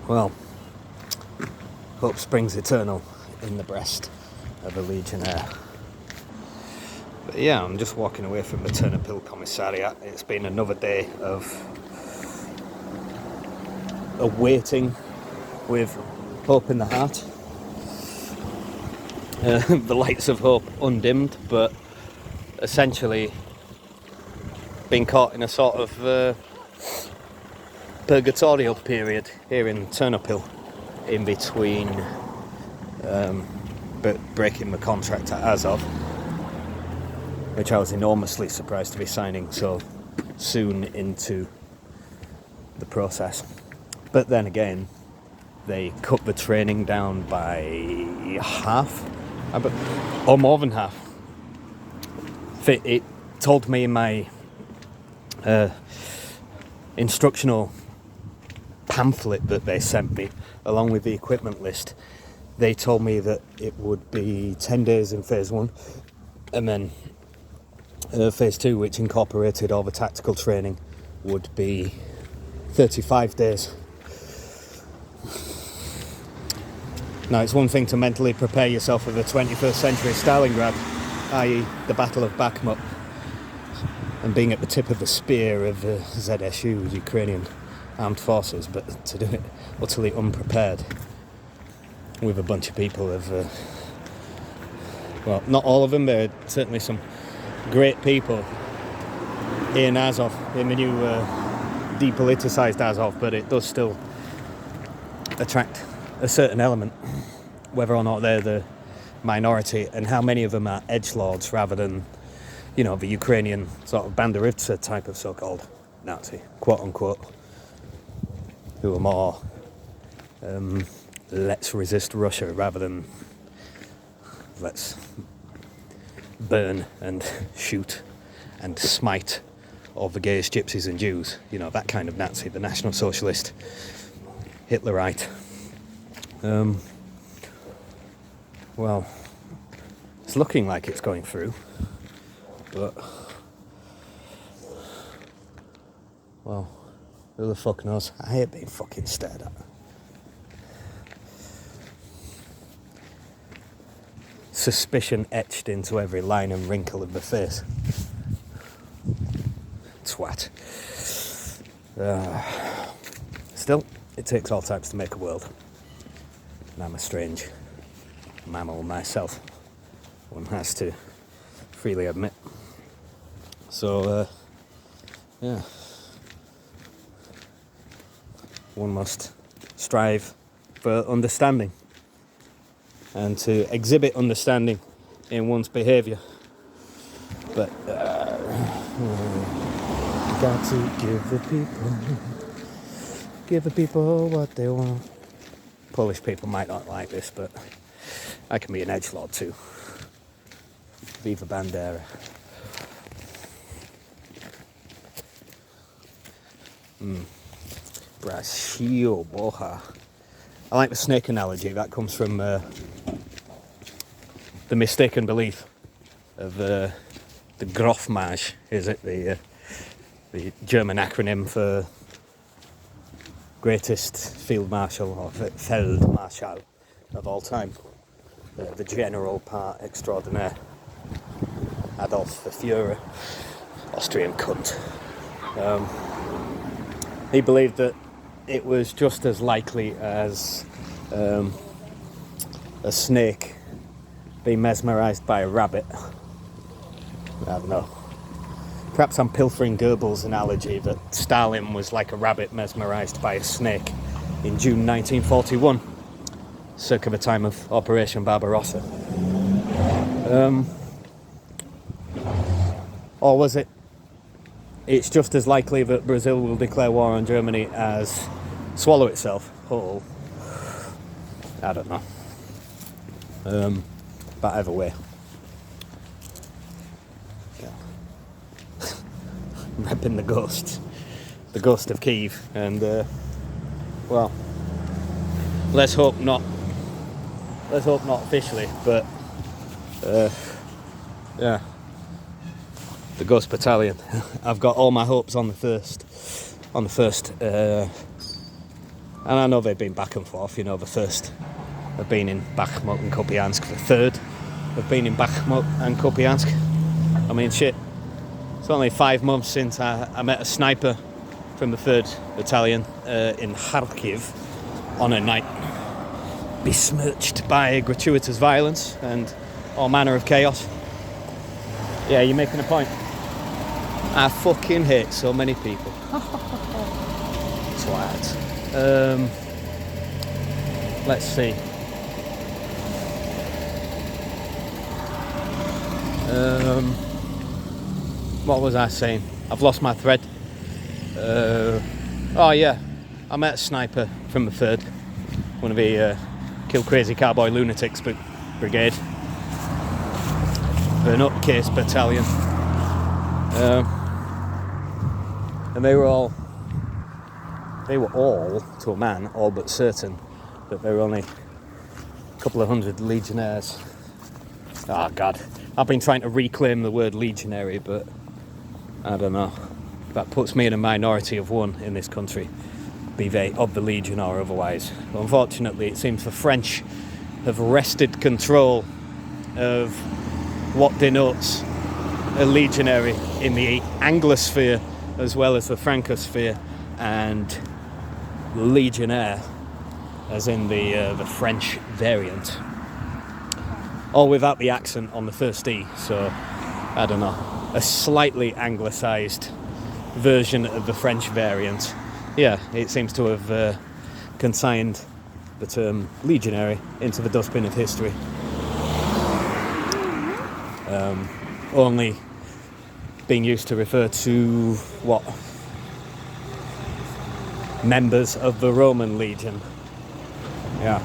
Well, hope springs eternal in the breast of a legionnaire. But yeah, I'm just walking away from the Tranquilo commissariat. It's been another day of awaiting with hope in the heart. The lights of hope undimmed, but essentially being caught in a sort of purgatorial period here in Tranquilo, in between breaking my contract at Azov, which I was enormously surprised to be signing so soon into the process. But then again, they cut the training down by half, or more than half. It told me in my instructional pamphlet that they sent me, along with the equipment list, they told me that it would be 10 days in phase 1, and then phase 2, which incorporated all the tactical training, would be 35 days. Now, it's one thing to mentally prepare yourself for the 21st century Stalingrad, i.e. the Battle of Bakhmut, and being at the tip of the spear of the ZSU, Ukrainian armed forces, but to do it utterly unprepared with a bunch of people of, well, not all of them, there are certainly some great people in Azov, in the new depoliticized Azov, but it does still attract a certain element, whether or not they're the minority, and how many of them are edgelords rather than, you know, the Ukrainian sort of Banderovtsa type of so-called Nazi, quote-unquote, who are more let's resist Russia rather than let's burn and shoot and smite all the gays, gypsies and Jews. You know, that kind of Nazi, the National Socialist, Hitlerite. Well, it's looking like it's going through, but, well, who the fuck knows? I hate being fucking stared at. Suspicion etched into every line and wrinkle of the face. Twat. Still, it takes all types to make a world. And I'm a strange mammal myself, one has to freely admit. So, yeah. One must strive for understanding and to exhibit understanding in one's behaviour. But, got to give the people what they want. Polish people might not like this, but I can be an edgelord too. Viva Bandera. Brazil, boha. I like the snake analogy. That comes from the mistaken belief of the Groffmarsch, is it? The German acronym for greatest field marshal or Feldmarschall of all time. The general par extraordinaire, Adolf the Führer, Austrian cunt. He believed that it was just as likely as a snake being mesmerised by a rabbit. I don't know. Perhaps I'm pilfering Goebbels' analogy that Stalin was like a rabbit mesmerised by a snake in June 1941, circa the time of Operation Barbarossa. Or was it? It's just as likely that Brazil will declare war on Germany as swallow itself whole. I don't know. But either way. Yeah. Repping the ghost of Kyiv, and well, let's hope not officially, but yeah, the Ghost Battalion. I've got all my hopes on the first And I know they've been back and forth, you know, the first have been in Bakhmut and Kupiansk, the third have been in Bakhmut and Kupiansk. I mean, shit, it's only 5 months since I met a sniper from the 3rd Battalion in Kharkiv on a night besmirched by gratuitous violence and all manner of chaos. Yeah, you're making a point. I fucking hate so many people. Twat. Let's see. What was I saying? I've lost my thread. Oh yeah, I met a sniper from the 3rd, one of the Kill Crazy Cowboy Lunatics Brigade, the nutcase battalion, and they were all, to a man, all but certain that there were only a couple of hundred legionnaires. Oh God, I've been trying to reclaim the word legionary, but I don't know. That puts me in a minority of one in this country, be they of the Legion or otherwise. But unfortunately, it seems the French have wrested control of what denotes a legionary in the Anglosphere as well as the Francosphere, and legionnaire as in the French variant. All without the accent on the first E, so I don't know. A slightly anglicised version of the French variant. Yeah, it seems to have consigned the term legionary into the dustbin of history. Only being used to refer to what? Members of the Roman Legion. Yeah.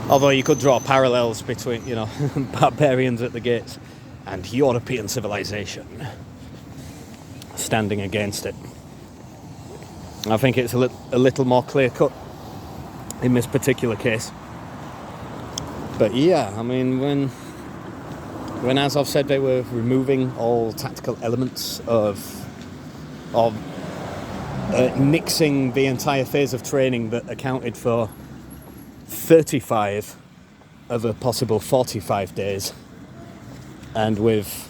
Although you could draw parallels between, you know, barbarians at the gates and European civilization standing against it. I think it's a little more clear-cut in this particular case. But yeah, I mean, when Azov said they were removing all tactical elements of nixing the entire phase of training that accounted for 35 of a possible 45 days, and with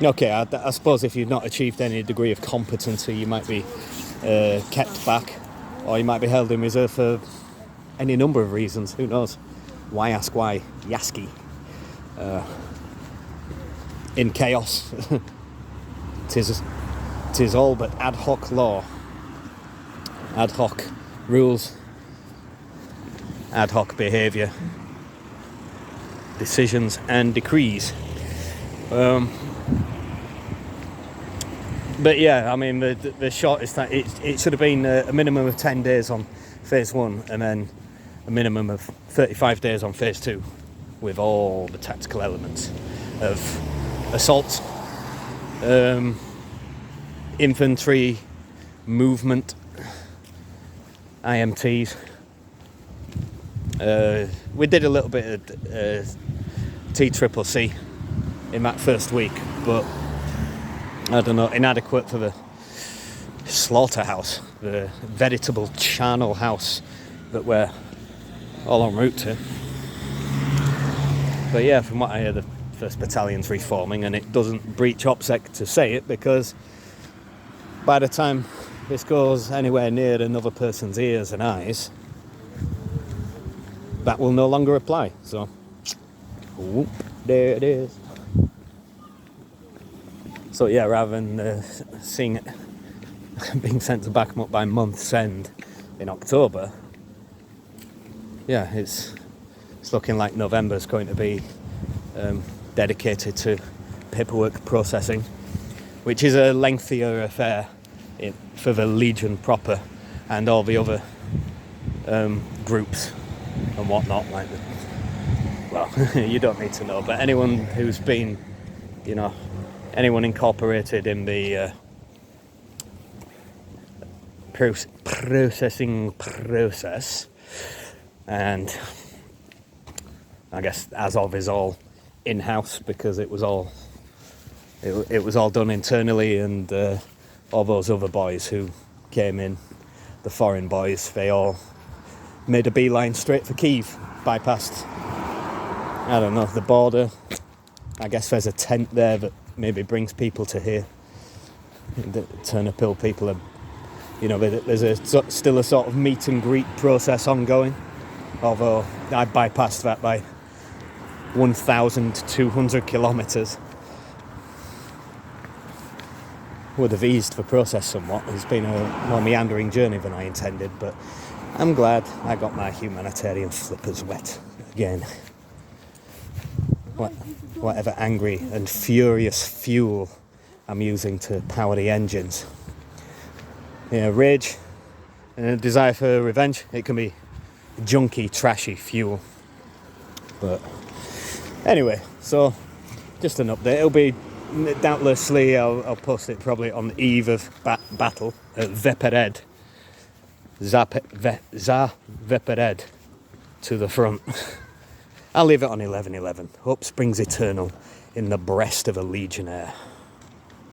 I suppose if you've not achieved any degree of competency, you might be kept back, or you might be held in reserve for any number of reasons. Who knows? Why ask why? Yaski. In chaos, tis all but ad hoc law, ad hoc rules, ad hoc behaviour, decisions and decrees. But yeah, I mean, the shortest that it should have been a minimum of 10 days on phase 1 and then a minimum of 35 days on phase 2, with all the tactical elements of assault, infantry, movement, IMTs. We did a little bit of TCCC in that first week, but I don't know, inadequate for the slaughterhouse, the veritable charnel house that we're all en route to. But yeah, from what I hear, the 1st Battalion's reforming, and it doesn't breach OPSEC to say it, because by the time this goes anywhere near another person's ears and eyes, that will no longer apply. So, whoop, there it is. So yeah, rather than seeing it being sent to Bakhmut by month's end in October, yeah, it's looking like November's going to be dedicated to paperwork processing, which is a lengthier affair for the Legion proper and all the other groups and whatnot. Like, well, you don't need to know, but anyone who's been, you know, anyone incorporated in the processing process, and I guess Azov is all in-house because it was all done internally, and all those other boys who came in, the foreign boys, they all made a beeline straight for Kyiv, bypassed, I don't know, the border. I guess there's a tent there that maybe brings people to here. The Ternopil people are, there's still a sort of meet and greet process ongoing, although I bypassed that by 1,200 kilometres. Would have eased the process somewhat. It's been a more meandering journey than I intended, but I'm glad I got my humanitarian flippers wet again. Whatever angry and furious fuel I'm using to power the engines. Rage and a desire for revenge, it can be junky, trashy fuel. But anyway, so just an update. It'll be doubtlessly, I'll post it probably on the eve of battle at Vepered. Za Vepered to the front. I'll leave it on 11/11. Hope springs eternal in the breast of a legionnaire.